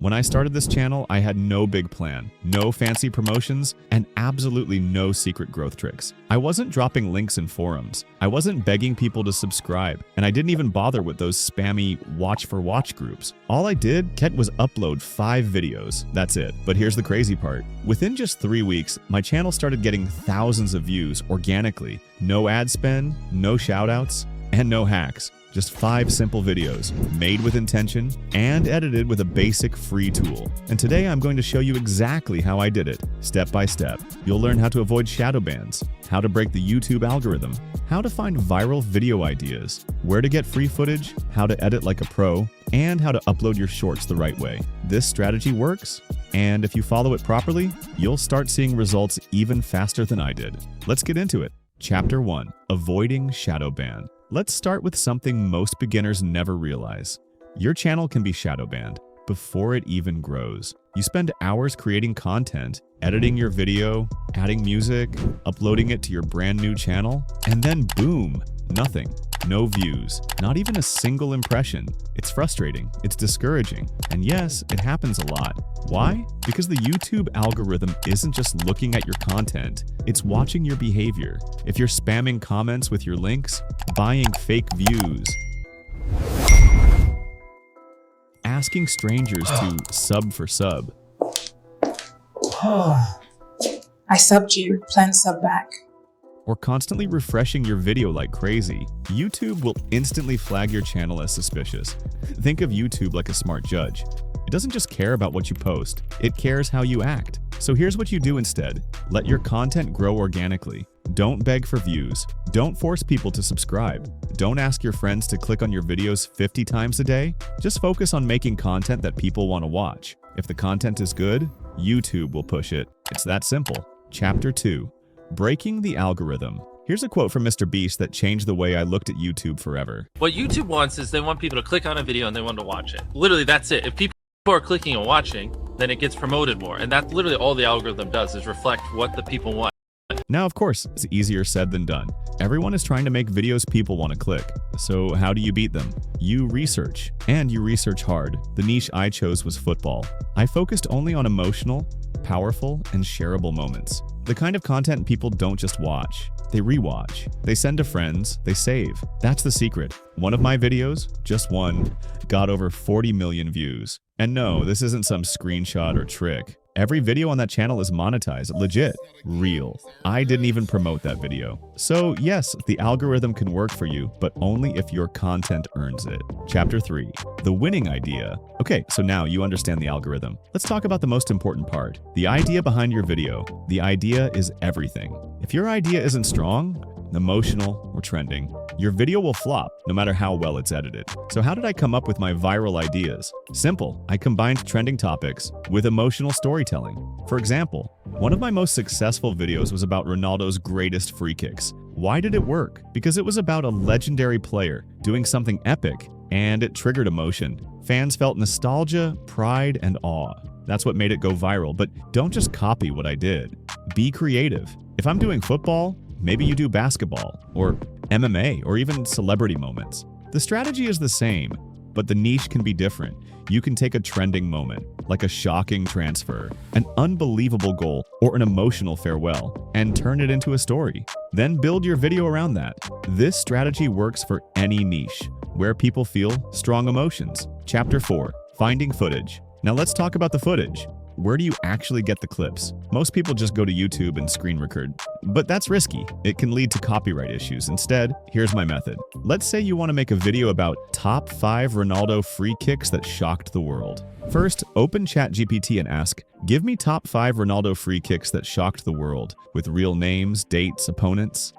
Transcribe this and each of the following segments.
When I started this channel, I had no big plan, no fancy promotions, and absolutely no secret growth tricks. I wasn't dropping links in forums. I wasn't begging people to subscribe, and I didn't even bother with those spammy watch for watch groups. All I did was upload 5 videos. That's it. But here's the crazy part. Within just 3 weeks, my channel started getting thousands of views organically. No ad spend, no shoutouts, and no hacks. Just 5 simple videos, made with intention and edited with a basic free tool. And today I'm going to show you exactly how I did it, step by step. You'll learn how to avoid shadow bans, how to break the YouTube algorithm, how to find viral video ideas, where to get free footage, how to edit like a pro, and how to upload your shorts the right way. This strategy works, and if you follow it properly, you'll start seeing results even faster than I did. Let's get into it. Chapter 1. Avoiding shadow ban. Let's start with something most beginners never realize. Your channel can be shadow banned before it even grows. You spend hours creating content, editing your video, adding music, uploading it to your brand new channel, and then boom, nothing. No views, not even a single impression. It's frustrating, it's discouraging, and yes, it happens a lot. Why? Because the YouTube algorithm isn't just looking at your content, it's watching your behavior. If you're spamming comments with your links, buying fake views, asking strangers to sub for sub. I subbed you, plan sub back. Or constantly refreshing your video like crazy, YouTube will instantly flag your channel as suspicious. Think of YouTube like a smart judge. It doesn't just care about what you post, it cares how you act. So here's what you do instead. Let your content grow organically. Don't beg for views. Don't force people to subscribe. Don't ask your friends to click on your videos 50 times a day. Just focus on making content that people want to watch. If the content is good, YouTube will push it. It's that simple. Chapter 2. Breaking the algorithm. Here's a quote from Mr. Beast that changed the way I looked at YouTube forever. What YouTube wants is they want people to click on a video and they want to watch it. Literally, that's it. If people are clicking and watching, then it gets promoted more. And that's literally all the algorithm does, is reflect what the people want. Now, of course, it's easier said than done. Everyone is trying to make videos people want to click. So how do you beat them? You research, and you research hard. The niche I chose was football. I focused only on emotional, powerful, and shareable moments. The kind of content people don't just watch. They rewatch. They send to friends. They save. That's the secret. One of my videos, just one, got over 40 million views. And no, this isn't some screenshot or trick. Every video on that channel is monetized, legit, real. I didn't even promote that video. So yes, the algorithm can work for you, but only if your content earns it. Chapter 3. The winning idea. Okay, so now you understand the algorithm. Let's talk about the most important part. The idea behind your video. The idea is everything. If your idea isn't strong, emotional, or trending, your video will flop no matter how well it's edited. So how did I come up with my viral ideas? Simple. I combined trending topics with emotional storytelling. For example, one of my most successful videos was about Ronaldo's greatest free kicks. Why did it work? Because it was about a legendary player doing something epic, and it triggered emotion. Fans felt nostalgia, pride, and awe. That's what made it go viral, but don't just copy what I did. Be creative. If I'm doing football, maybe you do basketball, or MMA, or even celebrity moments. The strategy is the same, but the niche can be different. You can take a trending moment, like a shocking transfer, an unbelievable goal, or an emotional farewell, and turn it into a story. Then build your video around that. This strategy works for any niche, where people feel strong emotions. Chapter 4. Finding footage. Now let's talk about the footage. Where do you actually get the clips? Most people just go to YouTube and screen record, but that's risky. It can lead to copyright issues. Instead, here's my method. Let's say you want to make a video about top 5 Ronaldo free kicks that shocked the world. First, open ChatGPT and ask, give me top 5 Ronaldo free kicks that shocked the world, with real names, dates, opponents.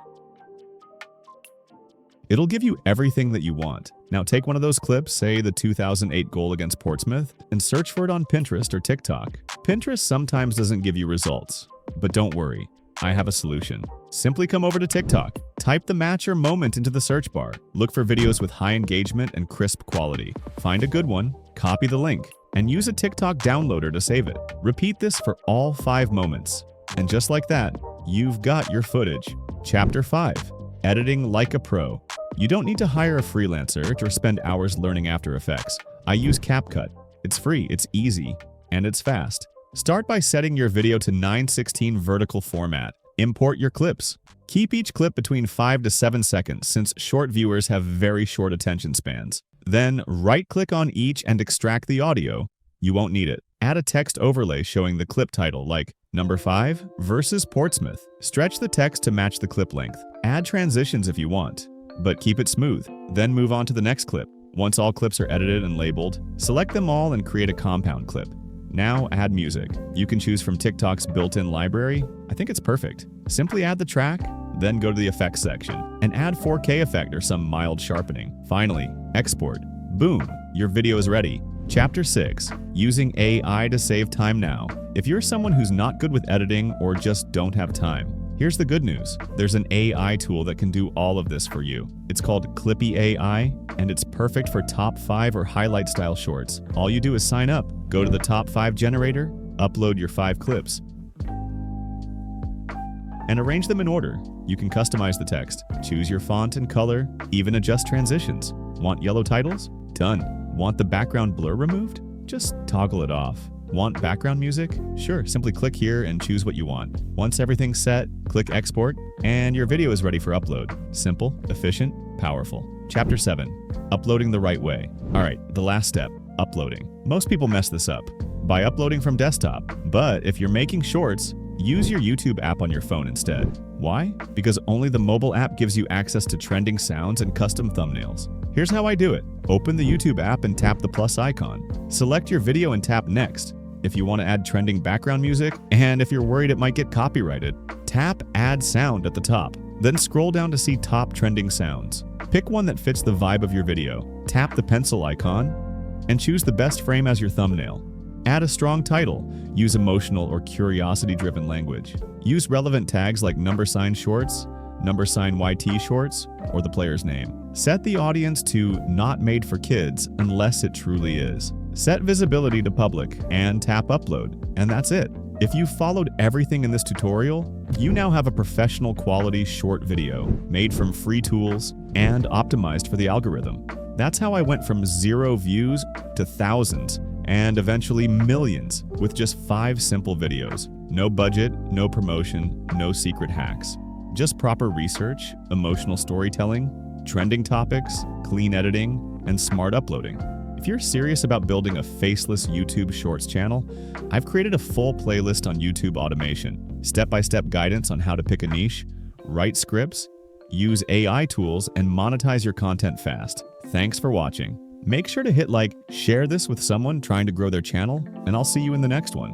It'll give you everything that you want. Now take one of those clips, say the 2008 goal against Portsmouth, and search for it on Pinterest or TikTok. Pinterest sometimes doesn't give you results, but don't worry, I have a solution. Simply come over to TikTok, type the match or moment into the search bar, look for videos with high engagement and crisp quality. Find a good one, copy the link, and use a TikTok downloader to save it. Repeat this for all 5 moments. And just like that, you've got your footage. Chapter 5. Editing like a pro. You don't need to hire a freelancer or spend hours learning After Effects. I use CapCut. It's free, it's easy, and it's fast. Start by setting your video to 9:16 vertical format. Import your clips. Keep each clip between 5 to 7 seconds since short viewers have very short attention spans. Then right-click on each and extract the audio. You won't need it. Add a text overlay showing the clip title like Number 5 versus Portsmouth. Stretch the text to match the clip length. Add transitions if you want, but keep it smooth. Then move on to the next clip. Once all clips are edited and labeled, select them all and create a compound clip. Now add music. You can choose from TikTok's built-in library. I think it's perfect. Simply add the track, then go to the effects section and add 4K effect or some mild sharpening. Finally, export. Boom, your video is ready. Chapter 6. Using AI to save time now. If you're someone who's not good with editing or just don't have time, here's the good news. There's an AI tool that can do all of this for you. It's called Clippie AI, and it's perfect for top 5 or highlight style shorts. All you do is sign up, go to the top 5 generator, upload your 5 clips, and arrange them in order. You can customize the text, choose your font and color, even adjust transitions. Want yellow titles? Done. Want the background blur removed? Just toggle it off. Want background music? Sure, simply click here and choose what you want. Once everything's set, click export, and your video is ready for upload. Simple, efficient, powerful. Chapter 7. Uploading the right way. Alright, the last step, uploading. Most people mess this up by uploading from desktop, but if you're making shorts, use your YouTube app on your phone instead. Why? Because only the mobile app gives you access to trending sounds and custom thumbnails. Here's how I do it. Open the YouTube app and tap the plus icon. Select your video and tap next. If you want to add trending background music, and if you're worried it might get copyrighted, tap Add Sound at the top. Then scroll down to see top trending sounds. Pick one that fits the vibe of your video. Tap the pencil icon, and choose the best frame as your thumbnail. Add a strong title. Use emotional or curiosity-driven language. Use relevant tags like #sign shorts, #sign YT shorts, or the player's name. Set the audience to not made for kids unless it truly is. Set visibility to public and tap upload, and that's it. If you followed everything in this tutorial, you now have a professional quality short video made from free tools and optimized for the algorithm. That's how I went from 0 views to thousands and eventually millions with just 5 simple videos. No budget, no promotion, no secret hacks. Just proper research, emotional storytelling, trending topics, clean editing, and smart uploading. If you're serious about building a faceless YouTube Shorts channel, I've created a full playlist on YouTube automation, step-by-step guidance on how to pick a niche, write scripts, use AI tools, and monetize your content fast. Thanks for watching. Make sure to hit like, share this with someone trying to grow their channel, and I'll see you in the next one.